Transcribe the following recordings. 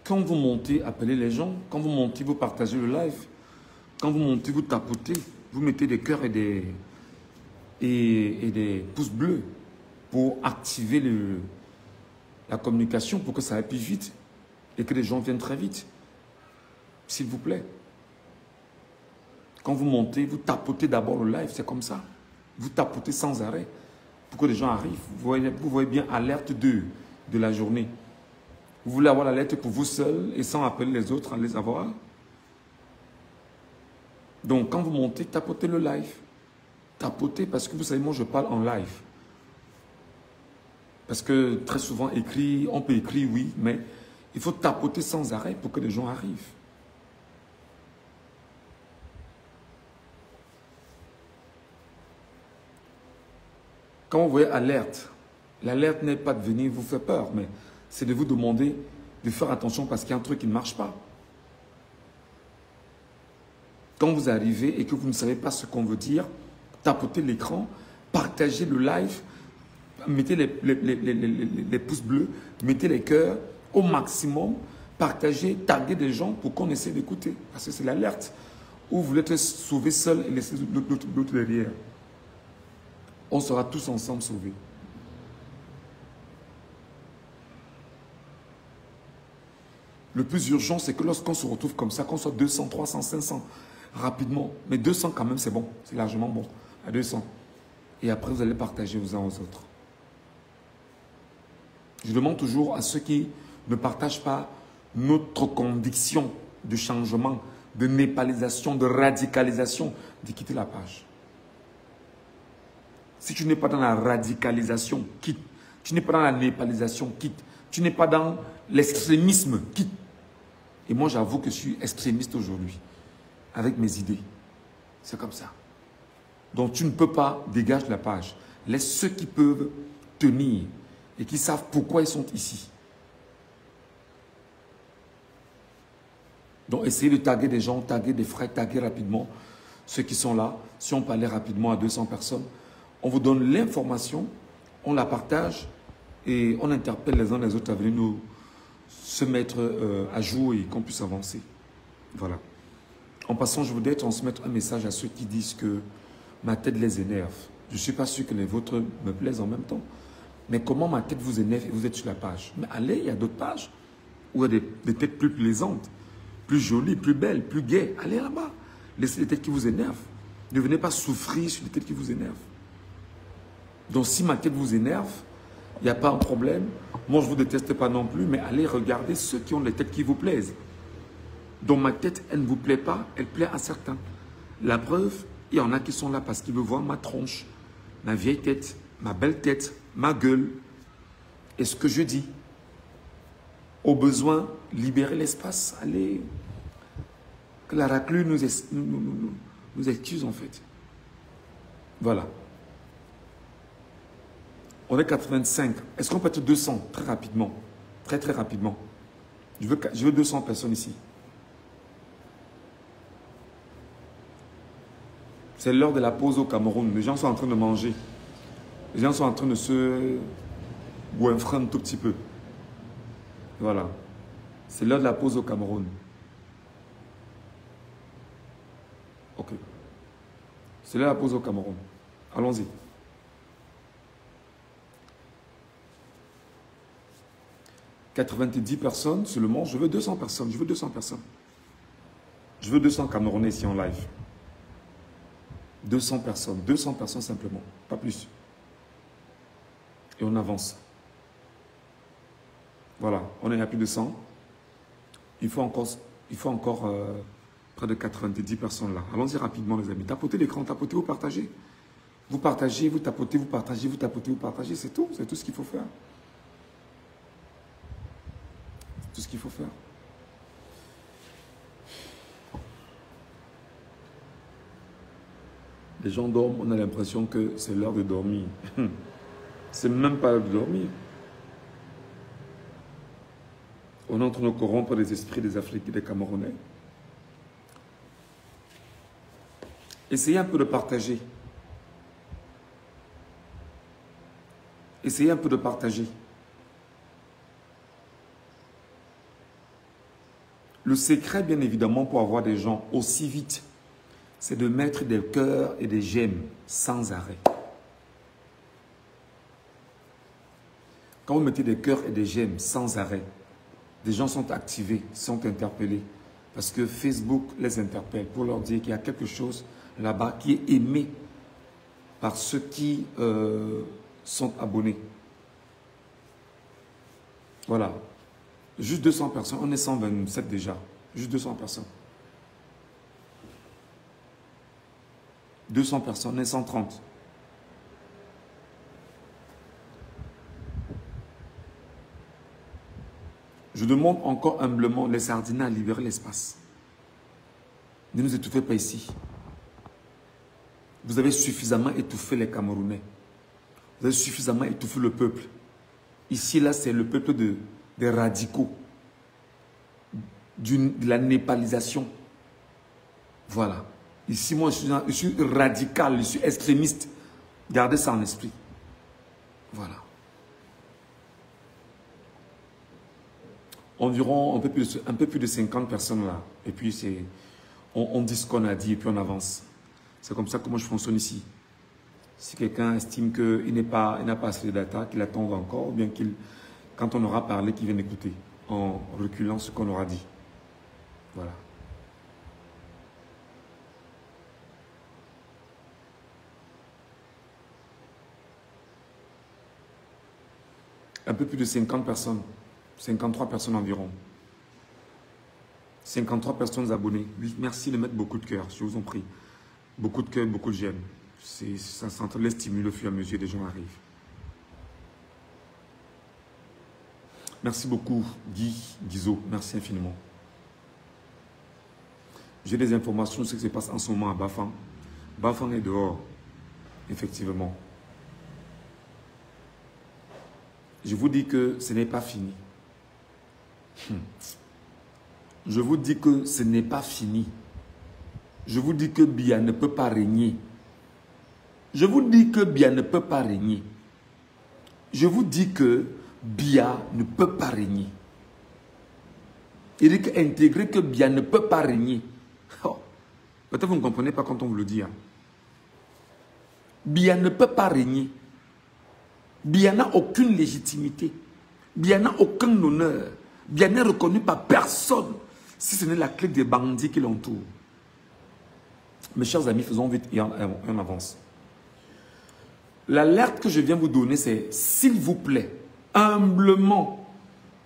Quand vous montez, appelez les gens. Quand vous montez, vous partagez le live. Quand vous montez, vous tapotez. Vous mettez des cœurs et des pouces bleus pour activer la communication, pour que ça aille plus vite et que les gens viennent très vite. S'il vous plaît. Quand vous montez, vous tapotez d'abord le live, c'est comme ça. Vous tapotez sans arrêt pour que les gens arrivent. Vous voyez bien alerte de la journée. Vous voulez avoir l'alerte pour vous seul et sans appeler les autres à les avoir. Donc, quand vous montez, tapotez le live. Tapotez parce que vous savez, moi, je parle en live. Parce que très souvent, on peut écrire, oui, mais il faut tapoter sans arrêt pour que les gens arrivent. Quand vous voyez alerte, l'alerte n'est pas de venir vous faire peur, mais c'est de vous demander de faire attention parce qu'il y a un truc qui ne marche pas. Quand vous arrivez et que vous ne savez pas ce qu'on veut dire, tapotez l'écran, partagez le live, mettez les pouces bleus, mettez les cœurs au maximum, partagez, taguez des gens pour qu'on essaie d'écouter. Parce que c'est l'alerte. Ou vous voulez être sauvé seul et laisser l'autre derrière. On sera tous ensemble sauvés. Le plus urgent, c'est que lorsqu'on se retrouve comme ça, qu'on soit 200, 300, 500, rapidement. Mais 200 quand même, c'est bon. C'est largement bon. À 200. Et après, vous allez partager aux uns aux autres. Je demande toujours à ceux qui ne partagent pas notre conviction de changement, de népalisation, de radicalisation, de quitter la page. Si tu n'es pas dans la radicalisation, quitte. Tu n'es pas dans la népalisation, quitte. Tu n'es pas dans l'extrémisme, quitte. Et moi, j'avoue que je suis extrémiste aujourd'hui, avec mes idées. C'est comme ça. Donc, tu ne peux pas dégager la page. Laisse ceux qui peuvent tenir et qui savent pourquoi ils sont ici. Donc, essayez de taguer des gens, taguer des frères, taguer rapidement ceux qui sont là. Si on parlait rapidement à 200 personnes, on vous donne l'information, on la partage et on interpelle les uns les autres à venir nous se mettre à jour et qu'on puisse avancer. Voilà. En passant, je voudrais transmettre un message à ceux qui disent que ma tête les énerve. Je ne suis pas sûr que les vôtres me plaisent en même temps. Mais comment ma tête vous énerve et vous êtes sur la page? Mais allez, il y a d'autres pages où il y a des têtes plus plaisantes, plus jolies, plus belles, plus gaies. Allez là-bas. Laissez les têtes qui vous énervent. Ne venez pas souffrir sur les têtes qui vous énervent. Donc si ma tête vous énerve, il n'y a pas un problème. Moi, je ne vous déteste pas non plus, mais allez regarder ceux qui ont des têtes qui vous plaisent. Donc ma tête, elle ne vous plaît pas, elle plaît à certains. La preuve, il y en a qui sont là parce qu'ils veulent voir ma tronche, ma vieille tête, ma belle tête, ma gueule. Et ce que je dis, au besoin, libérer l'espace, allez. Que la raclure nous excuse en fait. Voilà. On est 85. Est-ce qu'on peut être 200 très rapidement? Très très rapidement. Je veux 200 personnes ici. C'est l'heure de la pause au Cameroun. Les gens sont en train de manger. Les gens sont en train de se goinfrer un tout petit peu. Voilà. C'est l'heure de la pause au Cameroun. Ok. C'est l'heure de la pause au Cameroun. Allons-y. « 90 personnes sur le monde. Je veux 200 personnes. Je veux 200 personnes. Je veux 200 Camerounais ici en live. 200 personnes. 200 personnes simplement. Pas plus. Et on avance. Voilà. On est à plus de 100. Il faut encore près de 90 personnes là. Allons-y rapidement les amis. Tapotez l'écran. Tapotez, vous partagez. Vous partagez, vous tapotez, vous partagez, vous tapotez, vous partagez. C'est tout. C'est tout ce qu'il faut faire. Tout ce qu'il faut faire. Les gens dorment, on a l'impression que c'est l'heure de dormir. C'est même pas l'heure de dormir. On est en train de corrompre les esprits des Africains, des Camerounais. Essayez un peu de partager. Essayez un peu de partager. Le secret, bien évidemment, pour avoir des gens aussi vite, c'est de mettre des cœurs et des j'aime sans arrêt. Quand vous mettez des cœurs et des j'aime sans arrêt, des gens sont activés, sont interpellés. Parce que Facebook les interpelle pour leur dire qu'il y a quelque chose là-bas qui est aimé par ceux qui sont abonnés. Voilà. Juste 200 personnes. On est 127 déjà. Juste 200 personnes. 200 personnes. On est 130. Je demande encore humblement les sardines à libérer l'espace. Ne nous étouffez pas ici. Vous avez suffisamment étouffé les Camerounais. Vous avez suffisamment étouffé le peuple. Ici, là, c'est le peuple des radicaux. De la népalisation. Voilà. Ici, moi, je suis radical, je suis extrémiste. Gardez ça en esprit. Voilà. Environ un peu plus de 50 personnes là. Et puis, on dit ce qu'on a dit et puis on avance. C'est comme ça que moi je fonctionne ici. Si quelqu'un estime qu'il n'a pas assez de data, qu'il attend encore, ou bien quand on aura parlé, qu'il vienne écouter, en reculant ce qu'on aura dit. Voilà. Un peu plus de 50 personnes. 53 personnes environ. 53 personnes abonnées. Merci de mettre beaucoup de cœur, je vous en prie. Beaucoup de cœur, beaucoup de j'aime. Ça s'entend les stimuler au fur et à mesure des gens arrivent. Merci beaucoup, Guizot. Merci infiniment. J'ai des informations sur ce qui se passe en ce moment à Bafang. Bafang est dehors, effectivement. Je vous dis que ce n'est pas fini. Je vous dis que ce n'est pas fini. Je vous dis que Biya ne peut pas régner. Je vous dis que Biya ne peut pas régner. Je vous dis que Biya ne peut pas régner. Il dit intégrer que Biya ne peut pas régner. Oh. Peut-être vous ne comprenez pas quand on vous le dit. Hein. Biya ne peut pas régner. Biya n'a aucune légitimité. Biya n'a aucun honneur. Biya n'est reconnu par personne si ce n'est la clique des bandits qui l'entourent. Mes chers amis, faisons vite et on avance. L'alerte que je viens vous donner, c'est s'il vous plaît, humblement,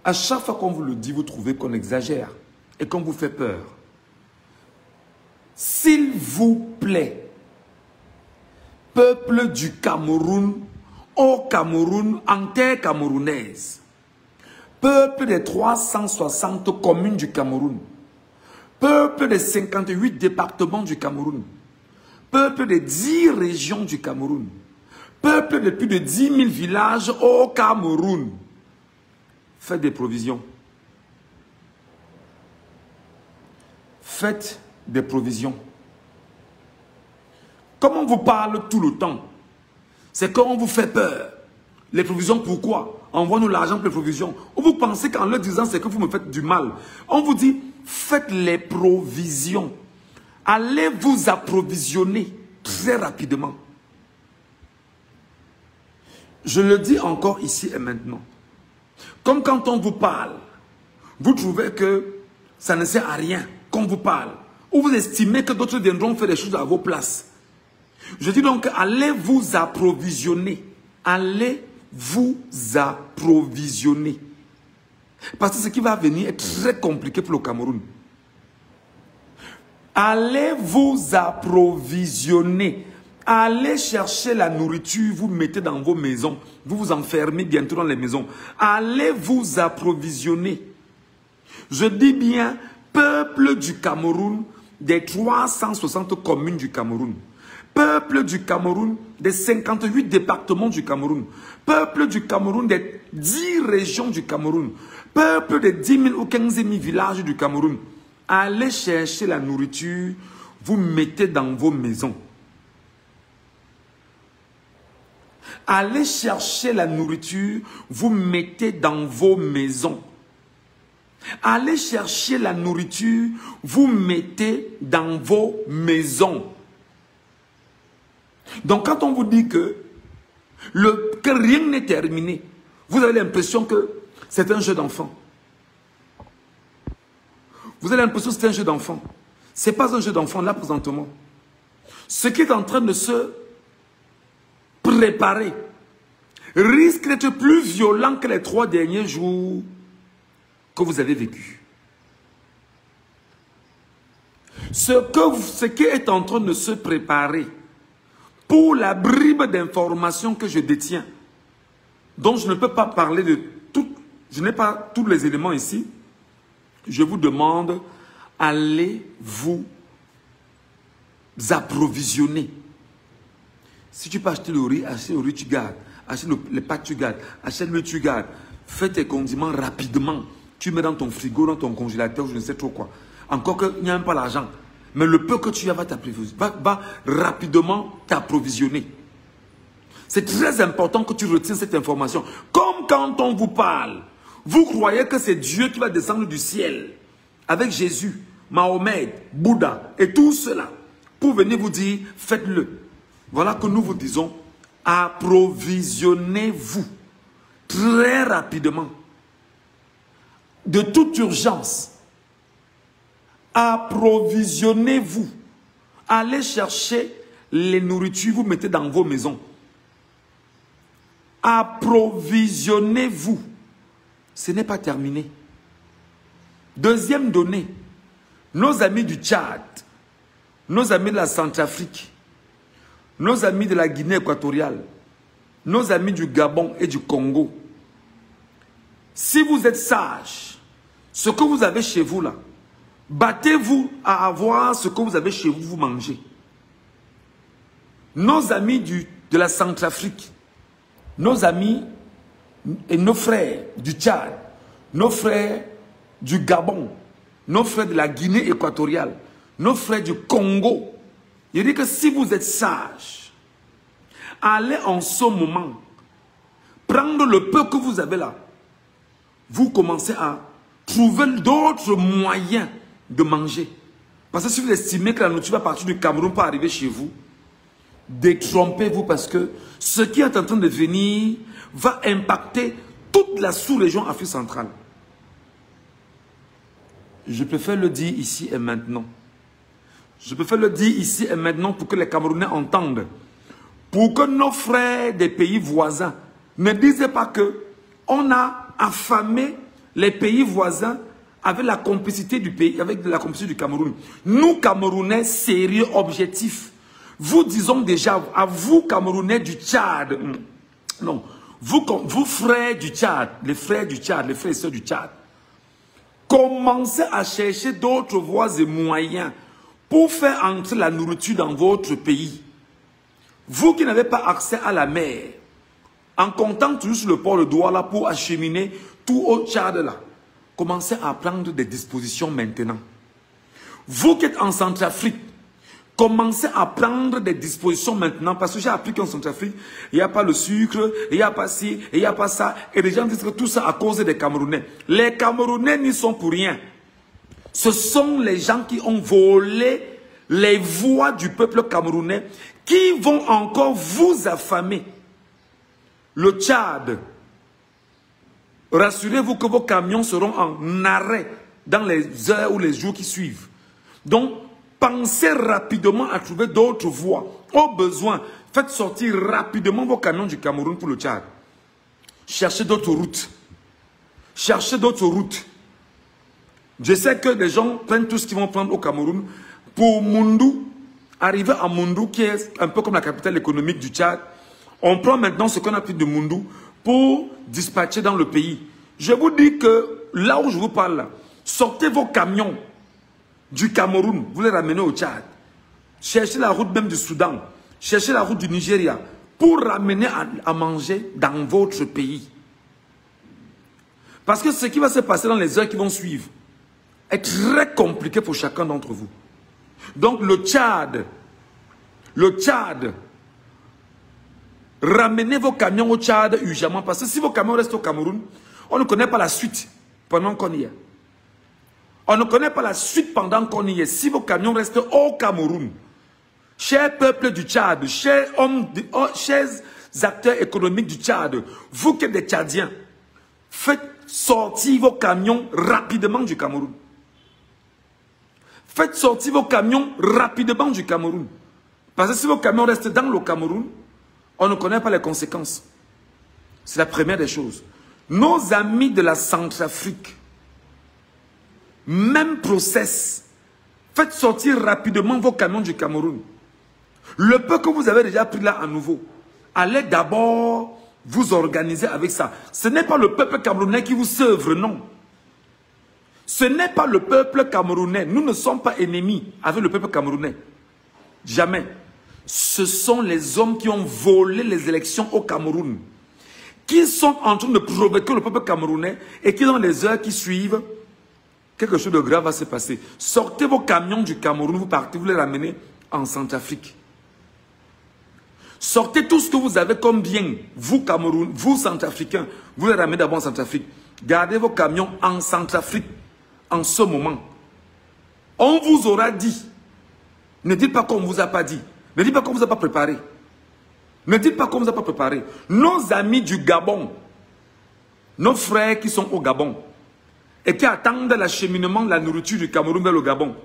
à chaque fois qu'on vous le dit, vous trouvez qu'on exagère et qu'on vous fait peur. S'il vous plaît, peuple du Cameroun, au Cameroun, en terre camerounaise, peuple des 360 communes du Cameroun, peuple des 58 départements du Cameroun, peuple des 10 régions du Cameroun, peuple de plus de 10 000 villages au Cameroun, faites des provisions. Faites des provisions. Comme on vous parle tout le temps, c'est qu'on vous fait peur. Les provisions, pourquoi? Envoie-nous l'argent pour les provisions. Ou vous pensez qu'en leur disant c'est que vous me faites du mal. On vous dit, faites les provisions. Allez vous approvisionner très rapidement. Je le dis encore ici et maintenant. Comme quand on vous parle, vous trouvez que ça ne sert à rien qu'on vous parle. Ou vous estimez que d'autres viendront faire des choses à vos places. Je dis donc, allez vous approvisionner. Allez vous approvisionner. Parce que ce qui va venir est très compliqué pour le Cameroun. Allez vous approvisionner. Allez chercher la nourriture, vous mettez dans vos maisons. Vous vous enfermez bientôt dans les maisons. Allez vous approvisionner. Je dis bien, peuple du Cameroun, des 360 communes du Cameroun. Peuple du Cameroun, des 58 départements du Cameroun. Peuple du Cameroun, des 10 régions du Cameroun. Peuple des 10 000 ou 15 000 villages du Cameroun. Allez chercher la nourriture, vous mettez dans vos maisons. Allez chercher la nourriture, vous mettez dans vos maisons. Allez chercher la nourriture, vous mettez dans vos maisons. Donc quand on vous dit que rien n'est terminé, vous avez l'impression que c'est un jeu d'enfant. Vous avez l'impression que c'est un jeu d'enfant. Ce n'est pas un jeu d'enfant là présentement. Ce qui est en train de se préparer risque d'être plus violent que les 3 derniers jours que vous avez vécu. Ce qui est en train de se préparer pour la bribe d'informations que je détiens, dont je ne peux pas parler de tout, je n'ai pas tous les éléments ici, je vous demande, allez vous approvisionner. Si tu peux acheter le riz, achète le riz, tu gardes. Achète les pâtes, tu gardes. Achète le tu gardes. Fais tes condiments rapidement. Tu mets dans ton frigo, dans ton congélateur, je ne sais trop quoi. Encore qu'il n'y a même pas l'argent. Mais le peu que tu as va rapidement t'approvisionner. C'est très important que tu retiennes cette information. Comme quand on vous parle, vous croyez que c'est Dieu qui va descendre du ciel avec Jésus, Mahomet, Bouddha et tout cela pour venir vous dire faites-le. Voilà que nous vous disons, approvisionnez-vous très rapidement, de toute urgence. Approvisionnez-vous. Allez chercher les nourritures, vous mettez dans vos maisons. Approvisionnez-vous. Ce n'est pas terminé. Deuxième donnée, nos amis du Tchad, nos amis de la Centrafrique, nos amis de la Guinée équatoriale, nos amis du Gabon et du Congo, si vous êtes sages, ce que vous avez chez vous là, battez-vous à avoir ce que vous avez chez vous, vous mangez. Nos amis de la Centrafrique, nos amis et nos frères du Tchad, nos frères du Gabon, nos frères de la Guinée équatoriale, nos frères du Congo, il dit que si vous êtes sages, allez en ce moment prendre le peu que vous avez là, vous commencez à trouver d'autres moyens de manger. Parce que si vous estimez que la nourriture va partir du Cameroun pour arriver chez vous, détrompez-vous parce que ce qui est en train de venir va impacter toute la sous-région Afrique centrale. Je préfère le dire ici et maintenant. Je préfère le dire ici et maintenant pour que les Camerounais entendent. Pour que nos frères des pays voisins ne disent pas que on a affamé les pays voisins avec la complicité du pays, avec la complicité du Cameroun. Nous, Camerounais, sérieux, objectifs, vous disons déjà, à vous, Camerounais du Tchad, non, vous frères du Tchad, les frères du Tchad, les frères et sœurs du Tchad, commencez à chercher d'autres voies et moyens pour faire entrer la nourriture dans votre pays. Vous qui n'avez pas accès à la mer, en comptant toujours sur le port de Douala pour acheminer tout au Tchad là, commencez à prendre des dispositions maintenant. Vous qui êtes en Centrafrique, commencez à prendre des dispositions maintenant parce que j'ai appris qu'en Centrafrique, il n'y a pas le sucre, il n'y a pas ci, il n'y a pas ça. Et les gens disent que tout ça à cause des Camerounais. Les Camerounais n'y sont pour rien. Ce sont les gens qui ont volé les voix du peuple camerounais qui vont encore vous affamer. Le Tchad, rassurez-vous que vos camions seront en arrêt dans les heures ou les jours qui suivent. Donc, pensez rapidement à trouver d'autres voies. Au besoin, faites sortir rapidement vos camions du Cameroun pour le Tchad. Cherchez d'autres routes. Cherchez d'autres routes. Je sais que les gens prennent tout ce qu'ils vont prendre au Cameroun. Pour Moundou, arriver à Moundou, qui est un peu comme la capitale économique du Tchad, on prend maintenant ce qu'on a pris de Moundou pour dispatcher dans le pays. Je vous dis que là où je vous parle, là, sortez vos camions du Cameroun, vous les ramenez au Tchad. Cherchez la route même du Soudan, cherchez la route du Nigeria pour ramener à manger dans votre pays. Parce que ce qui va se passer dans les heures qui vont suivre est très compliqué pour chacun d'entre vous. Donc le Tchad, ramenez vos camions au Tchad urgemment parce que si vos camions restent au Cameroun, on ne connaît pas la suite pendant qu'on y est. On ne connaît pas la suite pendant qu'on y est. Si vos camions restent au Cameroun, chers peuples du Tchad, chers acteurs économiques du Tchad, vous qui êtes des Tchadiens, faites sortir vos camions rapidement du Cameroun. Faites sortir vos camions rapidement du Cameroun. Parce que si vos camions restent dans le Cameroun, on ne connaît pas les conséquences. C'est la première des choses. Nos amis de la Centrafrique, même process. Faites sortir rapidement vos camions du Cameroun. Le peu que vous avez déjà pris là à nouveau, allez d'abord vous organiser avec ça. Ce n'est pas le peuple camerounais qui vous sèvre, non. Ce n'est pas le peuple camerounais. Nous ne sommes pas ennemis avec le peuple camerounais. Jamais. Ce sont les hommes qui ont volé les élections au Cameroun, qui sont en train de provoquer le peuple camerounais et qui dans les heures qui suivent, quelque chose de grave va se passer. Sortez vos camions du Cameroun, vous partez, vous les ramenez en Centrafrique. Sortez tout ce que vous avez comme bien, vous Cameroun, vous Centrafricains, vous les ramenez d'abord en Centrafrique. Gardez vos camions en Centrafrique en ce moment. On vous aura dit. Ne dites pas qu'on ne vous a pas dit. Ne dites pas qu'on ne vous a pas préparé. Ne dites pas qu'on ne vous a pas préparé. Nos amis du Gabon, nos frères qui sont au Gabon et qui attendent l'acheminement de la nourriture du Cameroun vers le Gabon,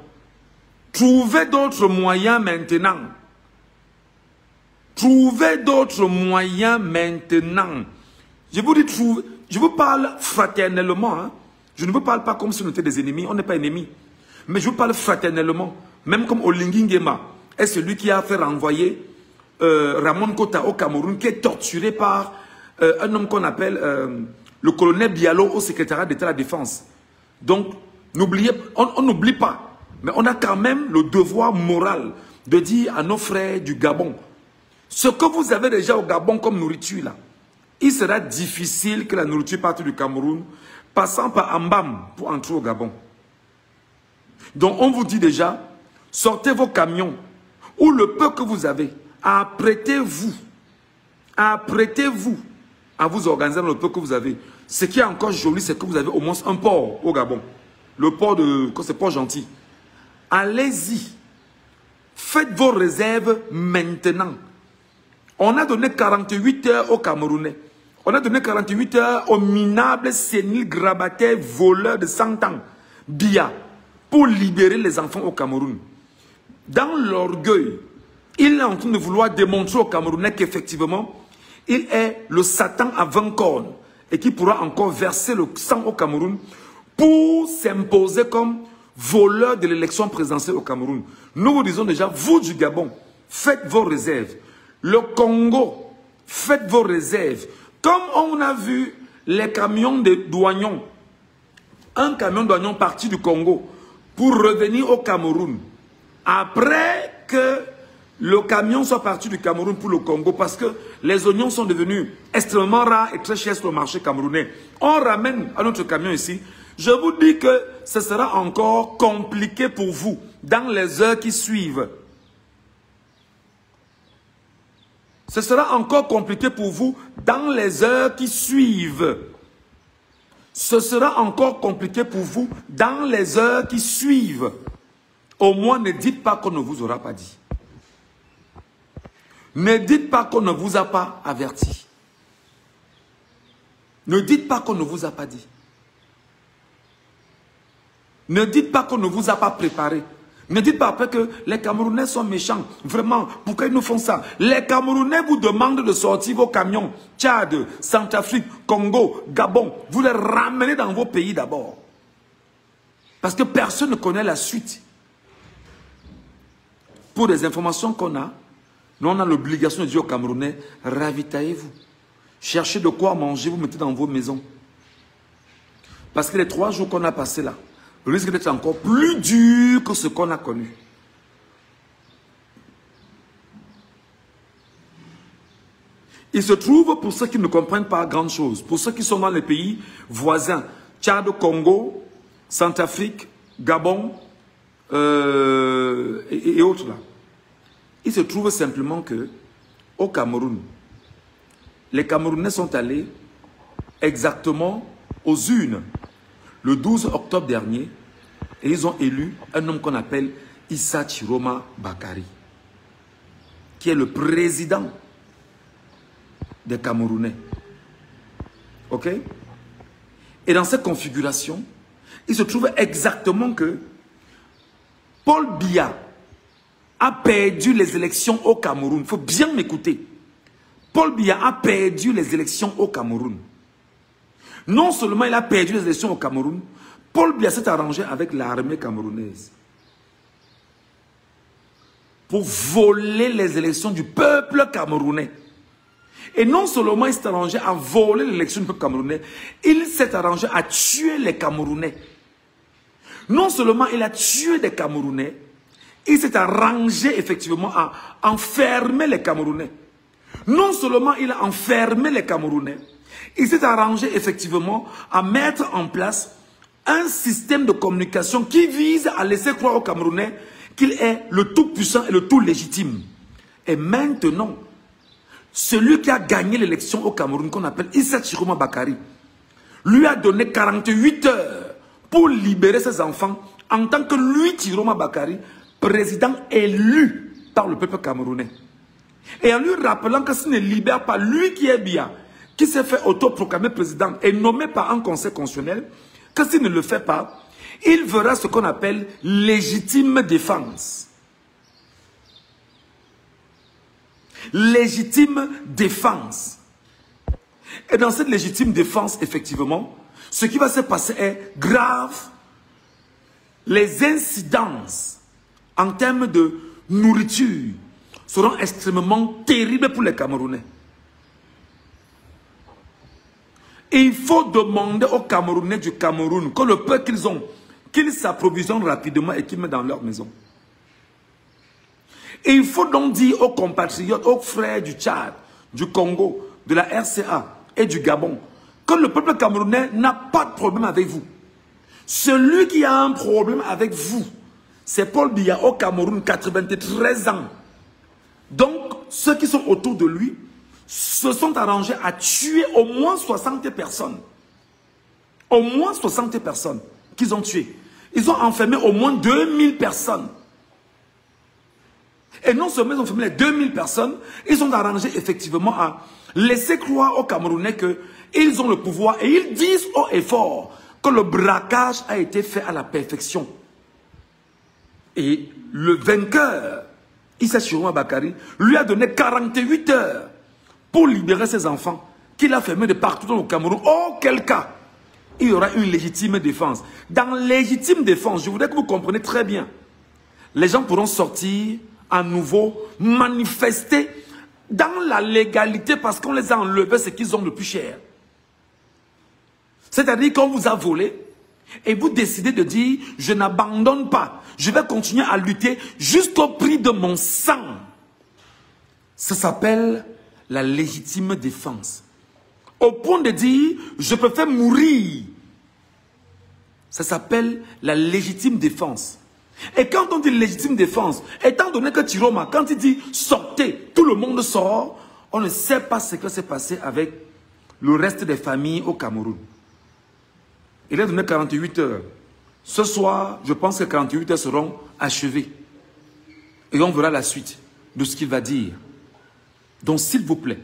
trouvez d'autres moyens maintenant. Trouvez d'autres moyens maintenant. Je vous dis, je vous parle fraternellement. Hein. Je ne vous parle pas comme si nous étions des ennemis. On n'est pas ennemis. Mais je vous parle fraternellement. Même comme Olingi Nguema est celui qui a fait renvoyer Ramon Kota au Cameroun, qui est torturé par un homme qu'on appelle le colonel Bialo au secrétariat d'État à la Défense. Donc, on n'oublie pas. Mais on a quand même le devoir moral de dire à nos frères du Gabon, ce que vous avez déjà au Gabon comme nourriture, là, il sera difficile que la nourriture parte du Cameroun, passant par Ambam pour entrer au Gabon. Donc on vous dit déjà, sortez vos camions, ou le peu que vous avez, apprêtez-vous à vous organiser dans le peu que vous avez. Ce qui est encore joli, c'est que vous avez au moins un port au Gabon. Le port de... c'est Port Gentil. Allez-y. Faites vos réserves maintenant. On a donné 48 heures aux Camerounais. On a donné 48 heures aux minables, séniles, grabataires, voleurs de 100 ans. Bia. Pour libérer les enfants au Cameroun. Dans l'orgueil, il est en train de vouloir démontrer aux Camerounais qu'effectivement, il est le Satan à 20 cornes et qui pourra encore verser le sang au Cameroun pour s'imposer comme voleur de l'élection présidentielle au Cameroun. Nous vous disons déjà, vous du Gabon, faites vos réserves. Le Congo, faites vos réserves. Comme on a vu les camions de douanions, un camion de douanions parti du Congo pour revenir au Cameroun. Après que le camion soit parti du Cameroun pour le Congo, parce que les oignons sont devenus extrêmement rares et très chers sur le marché camerounais. On ramène à notre camion ici. Je vous dis que ce sera encore compliqué pour vous dans les heures qui suivent. Ce sera encore compliqué pour vous dans les heures qui suivent. Ce sera encore compliqué pour vous dans les heures qui suivent. Au moins, ne dites pas qu'on ne vous aura pas dit. Ne dites pas qu'on ne vous a pas averti. Ne dites pas qu'on ne vous a pas dit. Ne dites pas qu'on ne vous a pas préparé. Ne dites pas après que les Camerounais sont méchants. Vraiment, pourquoi ils nous font ça? Les Camerounais vous demandent de sortir vos camions. Tchad, Centrafrique, Congo, Gabon. Vous les ramenez dans vos pays d'abord. Parce que personne ne connaît la suite. Pour les informations qu'on a, nous on a l'obligation de dire aux Camerounais, ravitaillez-vous. Cherchez de quoi manger, vous mettez dans vos maisons. Parce que les 3 jours qu'on a passés là, risque d'être encore plus dur que ce qu'on a connu. Il se trouve, pour ceux qui ne comprennent pas grand chose, pour ceux qui sont dans les pays voisins, Tchad, Congo, Centrafrique, Gabon et autres là, il se trouve simplement que au Cameroun, les Camerounais sont allés exactement aux urnes le 12 octobre dernier Et ils ont élu un homme qu'on appelle Issa Chiroma Bakari, qui est le président des Camerounais. Ok? Et dans cette configuration, il se trouve exactement que Paul Biya a perdu les élections au Cameroun. Il faut bien m'écouter. Paul Biya a perdu les élections au Cameroun. Non seulement il a perdu les élections au Cameroun, Paul Biya s'est arrangé avec l'armée camerounaise pour voler les élections du peuple camerounais. Et non seulement il s'est arrangé à voler l'élection du peuple camerounais, il s'est arrangé à tuer les Camerounais. Non seulement il a tué des Camerounais, il s'est arrangé effectivement à enfermer les Camerounais. Non seulement il a enfermé les Camerounais, il s'est arrangé effectivement à mettre en place un système de communication qui vise à laisser croire aux Camerounais qu'il est le tout puissant et le tout légitime. Et maintenant, celui qui a gagné l'élection au Cameroun, qu'on appelle Issa Chiroma Bakari, lui a donné 48 heures pour libérer ses enfants en tant que lui, Chiroma Bakari, président élu par le peuple camerounais. Et en lui rappelant que s'il ne libère pas lui qui est bien, qui s'est fait autoproclamer président et nommé par un conseil constitutionnel, que s'il ne le fait pas, il verra ce qu'on appelle légitime défense. Légitime défense. Et dans cette légitime défense, effectivement, ce qui va se passer est grave. Les incidences en termes de nourriture seront extrêmement terribles pour les Camerounais. Et il faut demander aux Camerounais du Cameroun que le peu qu'ils ont, qu'ils s'approvisionnent rapidement et qu'ils mettent dans leur maison. Et il faut donc dire aux compatriotes, aux frères du Tchad, du Congo, de la RCA et du Gabon, que le peuple camerounais n'a pas de problème avec vous. Celui qui a un problème avec vous, c'est Paul Biya au Cameroun, 93 ans. Donc, ceux qui sont autour de lui se sont arrangés à tuer au moins 60 personnes. Au moins 60 personnes qu'ils ont tuées. Ils ont enfermé au moins 2000 personnes. Et non seulement ils ont enfermé les 2000 personnes, ils ont arrangé effectivement à laisser croire aux Camerounais qu'ils ont le pouvoir. Et ils disent haut et fort que le braquage a été fait à la perfection. Et le vainqueur, Issa Chiroma Bakari, lui a donné 48 heures pour libérer ses enfants, qu'il a fermés de partout dans le Cameroun. Auquel cas, il y aura une légitime défense. Dans légitime défense, je voudrais que vous compreniez très bien. Les gens pourront sortir à nouveau, manifester dans la légalité parce qu'on les a enlevés ce qu'ils ont de plus cher. C'est-à-dire qu'on vous a volé et vous décidez de dire « Je n'abandonne pas, je vais continuer à lutter jusqu'au prix de mon sang ». Ça s'appelle la légitime défense. Au point de dire « Je peux faire mourir ». Ça s'appelle la légitime défense. Et quand on dit légitime défense, étant donné que Chiroma, quand il dit « sortez », tout le monde sort, on ne sait pas ce qui s'est passé avec le reste des familles au Cameroun. Il a donné 48 heures. Ce soir, je pense que 48 heures seront achevées. Et on verra la suite de ce qu'il va dire. Donc, s'il vous plaît,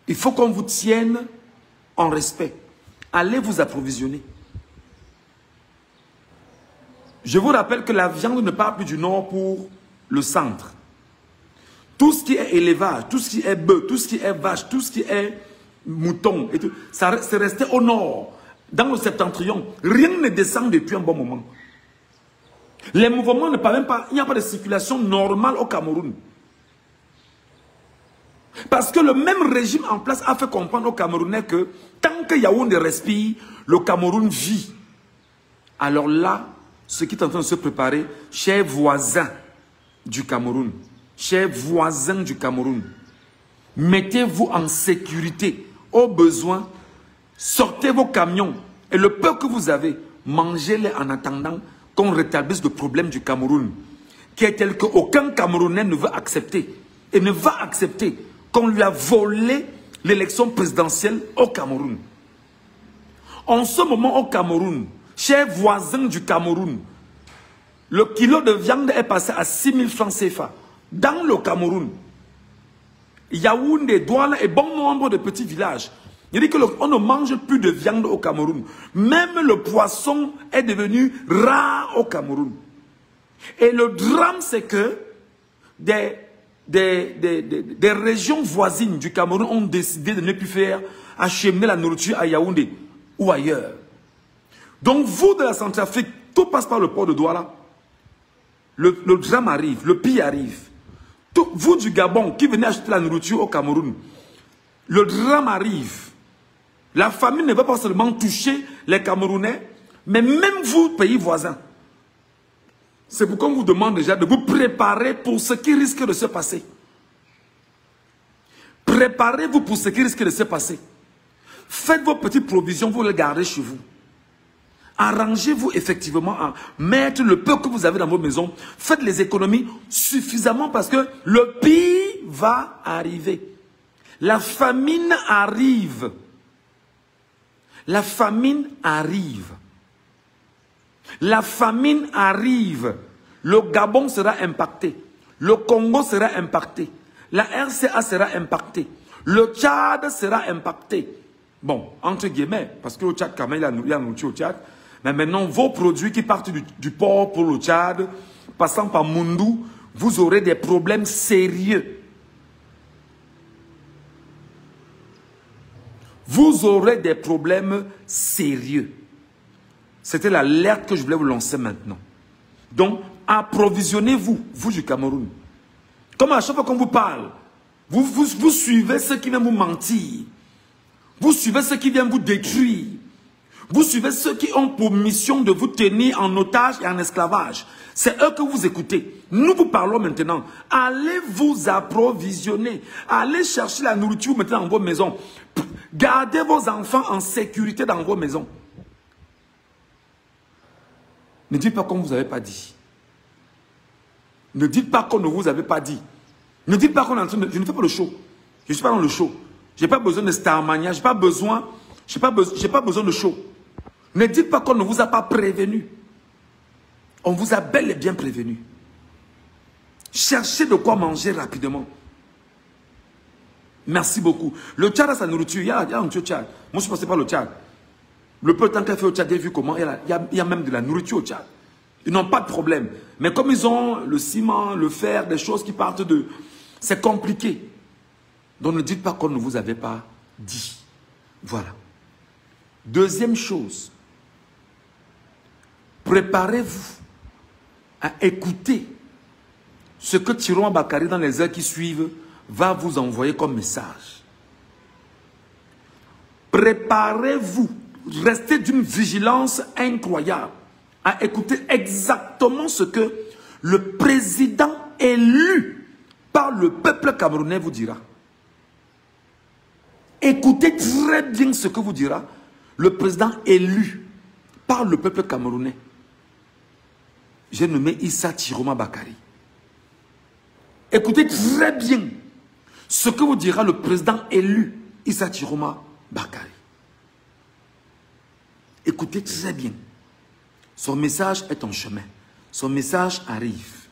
il faut qu'on vous tienne en respect. Allez vous approvisionner. Je vous rappelle que la viande ne part plus du nord pour le centre. Tout ce qui est élevage, tout ce qui est bœuf, tout ce qui est vache, tout ce qui est mouton, et tout, ça c'est resté au nord. Dans le septentrion, rien ne descend depuis un bon moment. Les mouvements ne parviennent pas, il n'y a pas de circulation normale au Cameroun. Parce que le même régime en place a fait comprendre aux Camerounais que tant que Yaoundé respire, le Cameroun vit. Alors là, ce qui est en train de se préparer, chers voisins du Cameroun, chers voisins du Cameroun, mettez-vous en sécurité. Au besoin, sortez vos camions et le peu que vous avez, mangez-les en attendant qu'on rétablisse le problème du Cameroun, qui est tel qu'aucun Camerounais ne veut accepter et ne va accepter qu'on lui a volé l'élection présidentielle au Cameroun. En ce moment au Cameroun, chers voisins du Cameroun, le kilo de viande est passé à 6 000 francs CFA. Dans le Cameroun, Yaoundé, Douala et bon nombre de petits villages. Il dit qu'on ne mange plus de viande au Cameroun. Même le poisson est devenu rare au Cameroun. Et le drame, c'est que des régions voisines du Cameroun ont décidé de ne plus faire acheminer la nourriture à Yaoundé ou ailleurs. Donc vous de la Centrafrique, tout passe par le port de Douala. Le drame arrive, le pire arrive. Vous du Gabon qui venez acheter la nourriture au Cameroun, le drame arrive. La famine ne va pas seulement toucher les Camerounais, mais même vous, pays voisins. C'est pourquoi on vous demande déjà de vous préparer pour ce qui risque de se passer. Préparez-vous pour ce qui risque de se passer. Faites vos petites provisions, vous les gardez chez vous. Arrangez-vous effectivement à mettre le peu que vous avez dans vos maisons. Faites les économies suffisamment parce que le pire va arriver. La famine arrive. La famine arrive. La famine arrive. Le Gabon sera impacté. Le Congo sera impacté. La RCA sera impactée. Le Tchad sera impacté. Bon, entre guillemets, parce que le Tchad, quand même, il y a nourriture au Tchad. Mais maintenant, vos produits qui partent du port pour le Tchad, passant par Mundou, vous aurez des problèmes sérieux. Vous aurez des problèmes sérieux. C'était l'alerte que je voulais vous lancer maintenant. Donc, approvisionnez-vous, vous du Cameroun. Comme à chaque fois qu'on vous parle, vous suivez ceux qui viennent vous mentir. Vous suivez ceux qui viennent vous détruire. Vous suivez ceux qui ont pour mission de vous tenir en otage et en esclavage. C'est eux que vous écoutez. Nous vous parlons maintenant. Allez vous approvisionner. Allez chercher la nourriture maintenant dans vos maisons. Gardez vos enfants en sécurité dans vos maisons. Ne dites pas qu'on ne vous avait pas dit. Ne dites pas qu'on ne vous avait pas dit. Ne dites pas qu'on est en train de... Je ne fais pas le show. Je ne suis pas dans le show. Je n'ai pas besoin de Starmania. Je n'ai pas besoin de show. Ne dites pas qu'on ne vous a pas prévenu. On vous a bel et bien prévenu. Cherchez de quoi manger rapidement. Merci beaucoup. Le Tchad a sa nourriture. Il y a un nourriture au Tchad. Moi, je ne suis passé par le Tchad. Le peu de temps qu'il a fait au Tchad, j'ai vu comment il y a même de la nourriture au Tchad. Ils n'ont pas de problème. Mais comme ils ont le ciment, le fer, des choses qui partent de... C'est compliqué. Donc ne dites pas qu'on ne vous avait pas dit. Voilà. Deuxième chose. Préparez-vous à écouter ce que Tiron Bakary dans les heures qui suivent va vous envoyer comme message. Préparez-vous. Restez d'une vigilance incroyable à écouter exactement ce que le président élu par le peuple camerounais vous dira. Écoutez très bien ce que vous dira le président élu par le peuple camerounais. J'ai nommé Issa Chiroma Bakary. Écoutez très bien ce que vous dira le président élu Issa Chiroma Bakary. Écoutez très bien. Son message est en chemin. Son message arrive.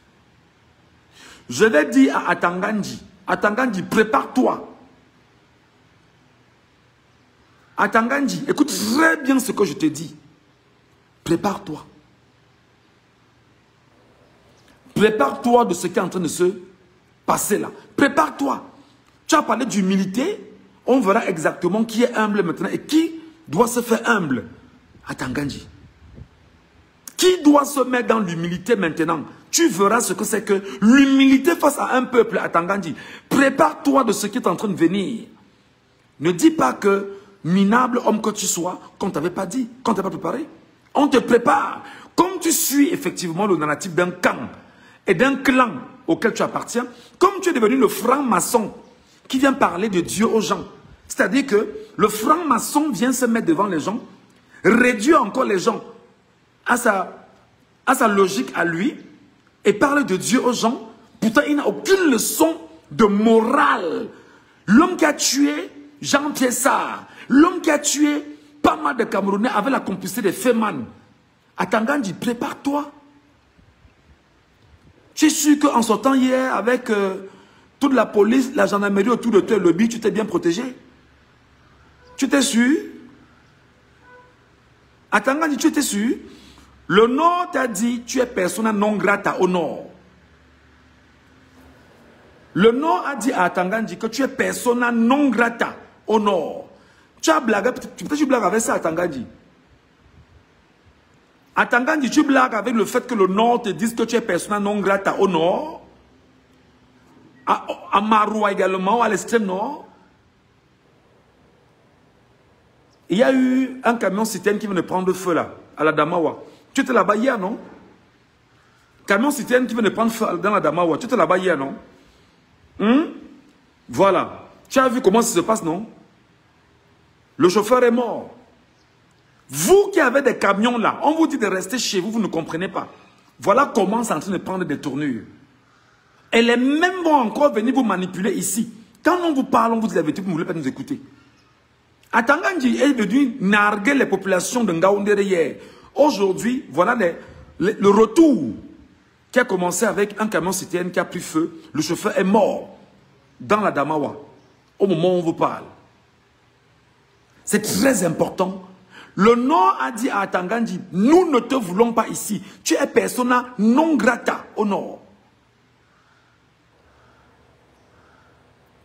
Je vais dire à Atangandi, Atangandi, prépare-toi. Atangandi, écoute très bien ce que je te dis. Prépare-toi. Prépare-toi de ce qui est en train de se passer là. Prépare-toi. Tu as parlé d'humilité. On verra exactement qui est humble maintenant et qui doit se faire humble. Atangandi. Qui doit se mettre dans l'humilité maintenant? Tu verras ce que c'est que l'humilité face à un peuple. Atangandi. Prépare-toi de ce qui est en train de venir. Ne dis pas que, minable homme que tu sois, qu'on ne t'avait pas dit, qu'on ne t'a pas préparé. On te prépare. Comme tu suis effectivement le narratif d'un camp et d'un clan auquel tu appartiens, comme tu es devenu le franc-maçon qui vient parler de Dieu aux gens. C'est-à-dire que le franc-maçon vient se mettre devant les gens, réduire encore les gens à sa logique à lui et parler de Dieu aux gens. Pourtant, il n'a aucune leçon de morale. L'homme qui a tué Jean-Pierre Sarr, l'homme qui a tué pas mal de Camerounais avec la complicité des Feman, Atangandji, prépare-toi. Tu es sûr qu'en sortant hier avec toute la police, la gendarmerie autour de toi, le lobby, tu t'es bien protégé? Tu t'es sûr? Atangandji, tu étais sûr? Le Nord t'a dit, tu es persona non grata au Nord. Le Nord a dit à Atangandji que tu es persona non grata au Nord. Tu as blagué, peut-être tu blagues avec ça, Atangandji. Atangandji, tu blagues avec le fait que le Nord te dise que tu es persona non grata au Nord. À Maroua également, à l'extrême Nord. Il y a eu un camion citerne qui vient de prendre feu là, à la Damawa. Tu étais là-bas hier, non? Camion citerne qui vient de prendre feu dans la Damawa. Tu étais là-bas hier, non? Voilà. Tu as vu comment ça se passe, non? Le chauffeur est mort. Vous qui avez des camions là, on vous dit de rester chez vous, vous ne comprenez pas. Voilà comment c'est en train de prendre des tournures. Et les mêmes vont encore venir vous manipuler ici. Quand on vous parle, on vous dit la vérité, vous ne voulez pas nous écouter. Atangandji est venu narguer les populations de Ngaoundéré hier. Aujourd'hui, voilà le retour qui a commencé avec un camion citerne qui a pris feu. Le chauffeur est mort dans la Damawa au moment où on vous parle. C'est très important. Le Nord a dit à Atangandji, nous ne te voulons pas ici. Tu es persona non grata au Nord.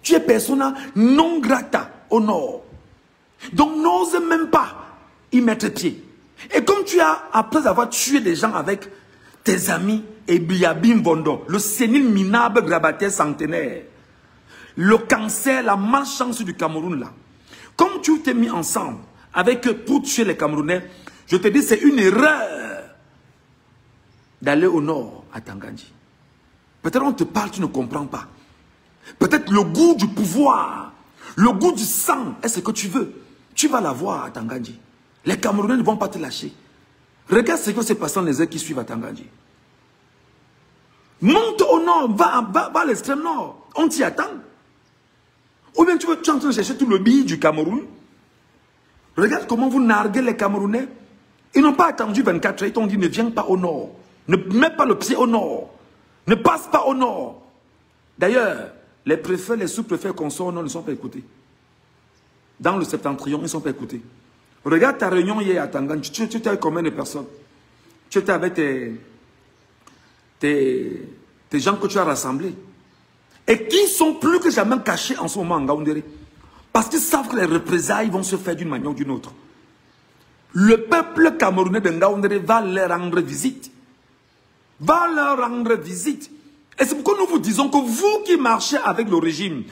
Tu es persona non grata au Nord. Donc n'ose même pas y mettre pied. Et comme tu as, après avoir tué des gens avec tes amis, et Biabim Bondo, le sénile minable grabataire centenaire, le cancer, la malchance du Cameroun là, comme tu t'es mis ensemble avec eux pour tuer les Camerounais, je te dis c'est une erreur d'aller au nord à Atangandji. Peut-être on te parle, tu ne comprends pas. Peut-être le goût du pouvoir, le goût du sang est ce que tu veux. Tu vas l'avoir à Atangandji. Les Camerounais ne vont pas te lâcher. Regarde ce qui se passe dans les heures qui suivent à Atangandji. Monte au nord, va à l'extrême nord. On t'y attend. Ou bien tu es en train de chercher tout le billet du Cameroun. Regarde comment vous narguez les Camerounais. Ils n'ont pas attendu 24 heures. Ils t'ont dit ne viens pas au nord. Ne mets pas le pied au nord. Ne passe pas au nord. D'ailleurs, les préfets, les sous-préfets consorts ne sont pas écoutés. Dans le septentrion, ils ne sont pas écoutés. Regarde ta réunion hier à Atangandji. Tu étais avec combien de personnes? Tu étais avec tes gens que tu as rassemblés. Et qui sont plus que jamais cachés en ce moment en Ngaoundéré. Parce qu'ils savent que les représailles vont se faire d'une manière ou d'une autre. Le peuple camerounais de Ngaoundéré va leur rendre visite. Va leur rendre visite. Et c'est pourquoi nous vous disons que vous qui marchez avec le régime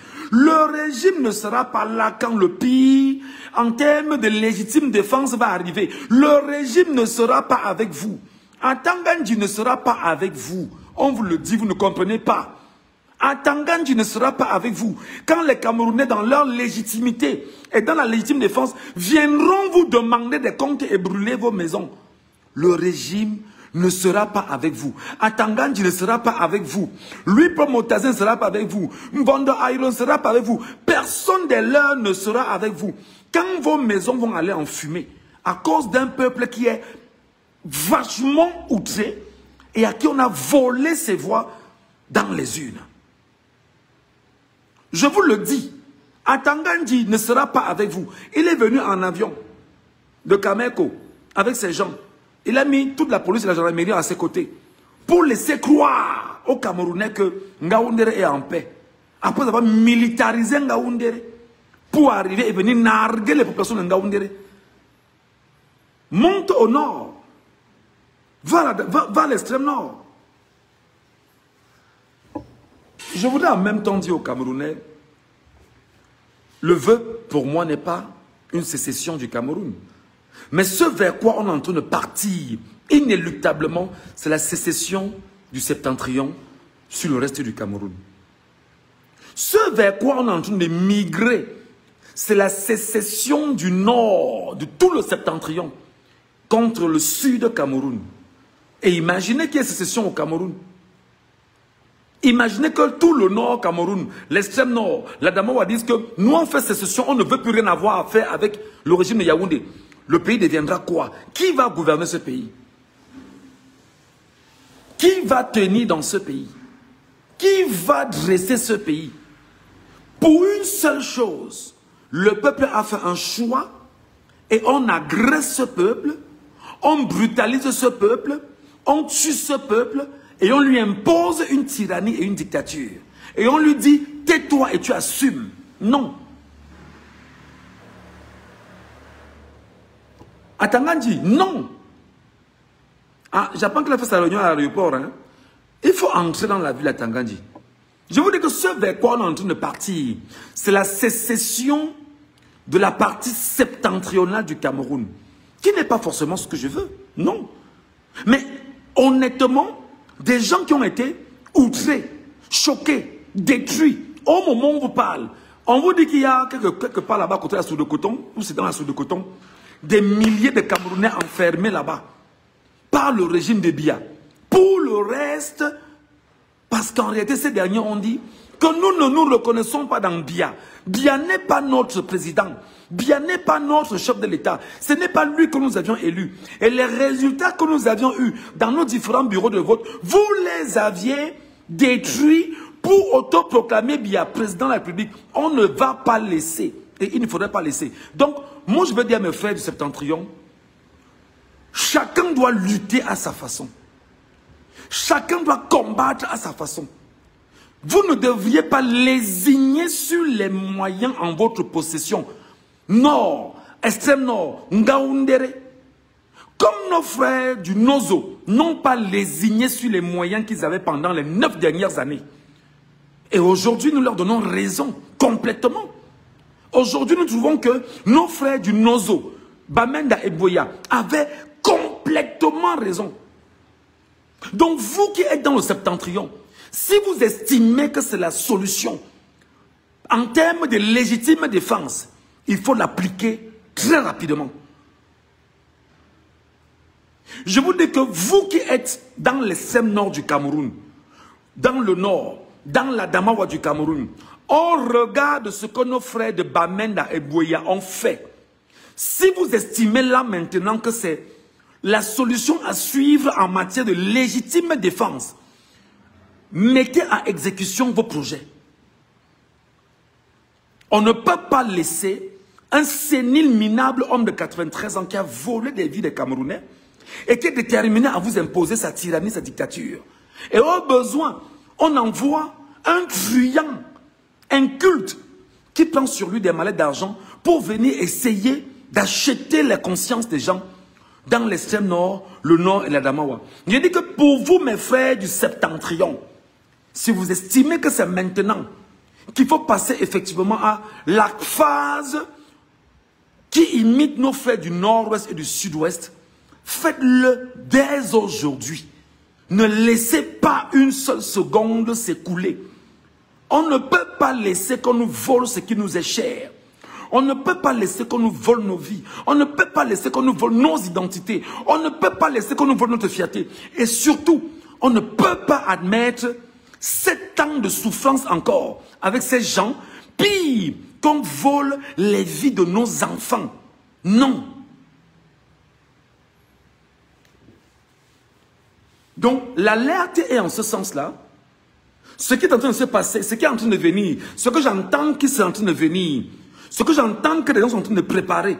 ne sera pas là quand le pire, en termes de légitime défense, va arriver. Le régime ne sera pas avec vous. Atangandji ne sera pas avec vous. On vous le dit, vous ne comprenez pas. Atangandji ne sera pas avec vous. Quand les Camerounais, dans leur légitimité et dans la légitime défense, viendront vous demander des comptes et brûler vos maisons, le régime ne sera pas avec vous. Atangandji ne sera pas avec vous. Lui, Promotazin ne sera pas avec vous. Mbondo Aïro ne sera pas avec vous. Personne de leurs ne sera avec vous. Quand vos maisons vont aller en fumée, à cause d'un peuple qui est vachement outré et à qui on a volé ses voix dans les urnes. Je vous le dis, Atangandji ne sera pas avec vous. Il est venu en avion de Kameko avec ses gens. Il a mis toute la police et la gendarmerie à ses côtés pour laisser croire aux Camerounais que Ngaoundéré est en paix. Après avoir militarisé Ngaoundéré pour arriver et venir narguer les populations de Ngaoundéré. Monte au nord. Va à l'extrême nord. Je voudrais en même temps dire aux Camerounais, le vœu pour moi n'est pas une sécession du Cameroun. Mais ce vers quoi on est en train de partir inéluctablement, c'est la sécession du septentrion sur le reste du Cameroun. Ce vers quoi on est en train de migrer, c'est la sécession du nord, de tout le septentrion, contre le sud Cameroun. Et imaginez qu'il y ait sécession au Cameroun. Imaginez que tout le nord Cameroun, l'extrême nord, la Damawa disent que nous on fait sécession, on ne veut plus rien avoir à faire avec le régime de Yaoundé. Le pays deviendra quoi? Qui va gouverner ce pays? Qui va tenir dans ce pays? Qui va dresser ce pays? Pour une seule chose, le peuple a fait un choix et on agresse ce peuple, on brutalise ce peuple, on tue ce peuple et on lui impose une tyrannie et une dictature. Et on lui dit, tais-toi et tu assumes. Non. À Tangandji, non. Ah, j'apprends qu'il a fait sa réunion à l'aéroport. Hein. Il faut entrer dans la ville à Tangandji. Je vous dis que ce vers quoi on est en train de partir, c'est la sécession de la partie septentrionale du Cameroun, qui n'est pas forcément ce que je veux. Non. Mais honnêtement, des gens qui ont été outrés, choqués, détruits, au moment où on vous parle, on vous dit qu'il y a quelque part là-bas, côté de la soude de coton, ou c'est dans la soude de coton, des milliers de Camerounais enfermés là-bas par le régime de Biya. Pour le reste, parce qu'en réalité, ces derniers ont dit que nous ne nous reconnaissons pas dans Biya. Biya n'est pas notre président. Biya n'est pas notre chef de l'État. Ce n'est pas lui que nous avions élu. Et les résultats que nous avions eus dans nos différents bureaux de vote, vous les aviez détruits pour autoproclamer Biya président de la République. On ne va pas laisser. Et il ne faudrait pas laisser. Donc, moi je veux dire à mes frères du Septentrion, chacun doit lutter à sa façon. Chacun doit combattre à sa façon. Vous ne devriez pas lésigner sur les moyens en votre possession. Nord, extrême nord, Ngaoundere. Comme nos frères du Nozo n'ont pas lésigné sur les moyens qu'ils avaient pendant les 9 dernières années. Et aujourd'hui, nous leur donnons raison, complètement. Aujourd'hui, nous trouvons que nos frères du Nozo, Bamenda et Boya, avaient complètement raison. Donc, vous qui êtes dans le septentrion, si vous estimez que c'est la solution, en termes de légitime défense, il faut l'appliquer très rapidement. Je vous dis que vous qui êtes dans l'extrême nord du Cameroun, dans le nord, dans la Damawa du Cameroun, au regard de ce que nos frères de Bamenda et Boya ont fait, si vous estimez là maintenant que c'est la solution à suivre en matière de légitime défense, mettez à exécution vos projets. On ne peut pas laisser un sénile minable homme de 93 ans qui a volé des vies des Camerounais et qui est déterminé à vous imposer sa tyrannie, sa dictature. Et au besoin, on envoie un truand, un culte qui prend sur lui des mallettes d'argent pour venir essayer d'acheter la conscience des gens dans l'extrême nord, le nord et la Damawa. Je dis que pour vous, mes frères du septentrion, si vous estimez que c'est maintenant qu'il faut passer effectivement à la phase qui imite nos frères du nord-ouest et du sud-ouest, faites-le dès aujourd'hui. Ne laissez pas une seule seconde s'écouler. On ne peut pas laisser qu'on nous vole ce qui nous est cher. On ne peut pas laisser qu'on nous vole nos vies. On ne peut pas laisser qu'on nous vole nos identités. On ne peut pas laisser qu'on nous vole notre fierté. Et surtout, on ne peut pas admettre 7 ans de souffrance encore avec ces gens. Pire, qu'on vole les vies de nos enfants. Non. Donc, l'alerte est en ce sens-là. Ce qui est en train de se passer, ce qui est en train de venir, ce que j'entends qui est en train de venir, ce que j'entends que les gens sont en train de préparer,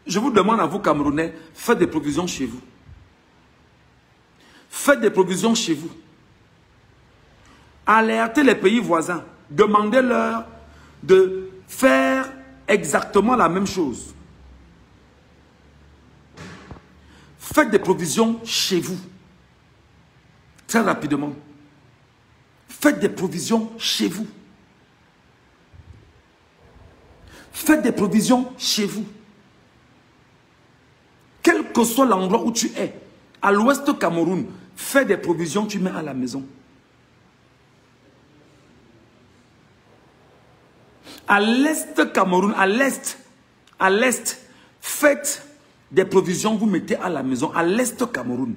je vous demande à vous, Camerounais, faites des provisions chez vous. Faites des provisions chez vous. Alertez les pays voisins. Demandez-leur de faire exactement la même chose. Faites des provisions chez vous. Très rapidement. Faites des provisions chez vous. Faites des provisions chez vous. Quel que soit l'endroit où tu es, à l'ouest du Cameroun, fais des provisions, tu mets à la maison. À l'est Cameroun, à l'est, faites des provisions, vous mettez à la maison. À l'est Cameroun,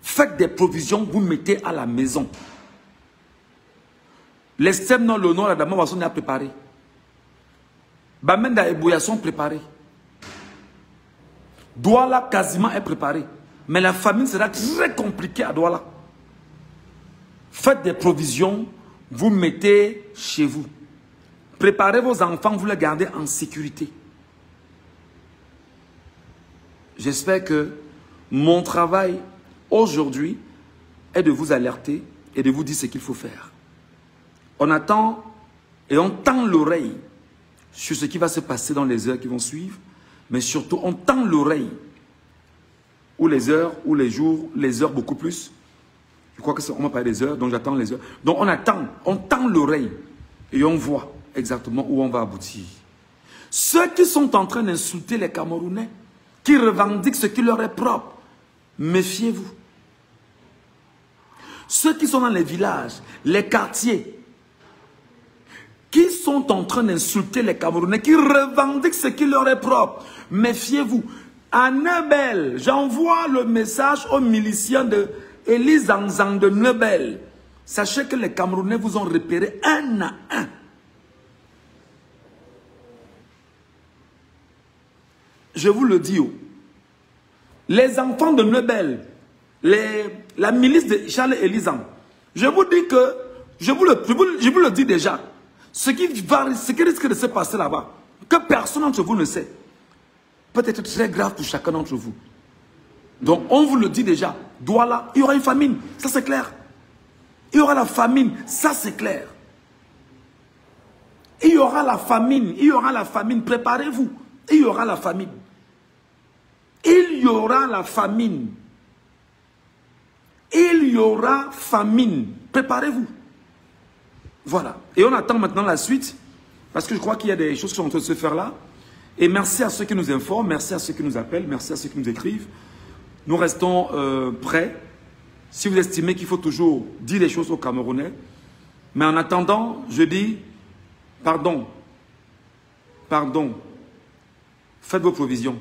faites des provisions, vous mettez à la maison. L'extrême nord, le nord, la Damawa sont préparés. Bamenda et Boya sont préparés. Douala quasiment est préparé. Mais la famine sera très compliquée à Douala. Faites des provisions, vous mettez chez vous. Préparez vos enfants, vous les gardez en sécurité. J'espère que mon travail aujourd'hui est de vous alerter et de vous dire ce qu'il faut faire. On attend et on tend l'oreille sur ce qui va se passer dans les heures qui vont suivre, mais surtout on tend l'oreille, ou les heures, ou les jours, les heures beaucoup plus. Je crois qu'on m'a parlé des heures, donc j'attends les heures. Donc on attend, on tend l'oreille et on voit exactement où on va aboutir. Ceux qui sont en train d'insulter les Camerounais, qui revendiquent ce qui leur est propre, méfiez-vous. Ceux qui sont dans les villages, les quartiers, qui sont en train d'insulter les Camerounais, qui revendiquent ce qui leur est propre, méfiez-vous. À Nebel, j'envoie le message aux miliciens de Élie Zanzang de Nebel. Sachez que les Camerounais vous ont repéré un à un. Je vous le dis, les enfants de Nebel, la milice de Charles Élizan, je vous dis que, je vous le dis déjà, ce qui risque de se passer là-bas, que personne d'entre vous ne sait, peut être très grave pour chacun d'entre vous. Donc on vous le dit déjà, Douala, il y aura une famine, ça c'est clair. Il y aura la famine, ça c'est clair. Il y aura la famine, préparez-vous. Il y aura la famine. Il y aura la famine. Il y aura famine. Préparez-vous. Voilà. Et on attend maintenant la suite, parce que je crois qu'il y a des choses qui sont en train de se faire là. Et merci à ceux qui nous informent, merci à ceux qui nous appellent, merci à ceux qui nous écrivent. Nous restons prêts. Si vous estimez qu'il faut toujours dire les choses aux Camerounais. Mais en attendant, je dis, pardon. Faites vos provisions.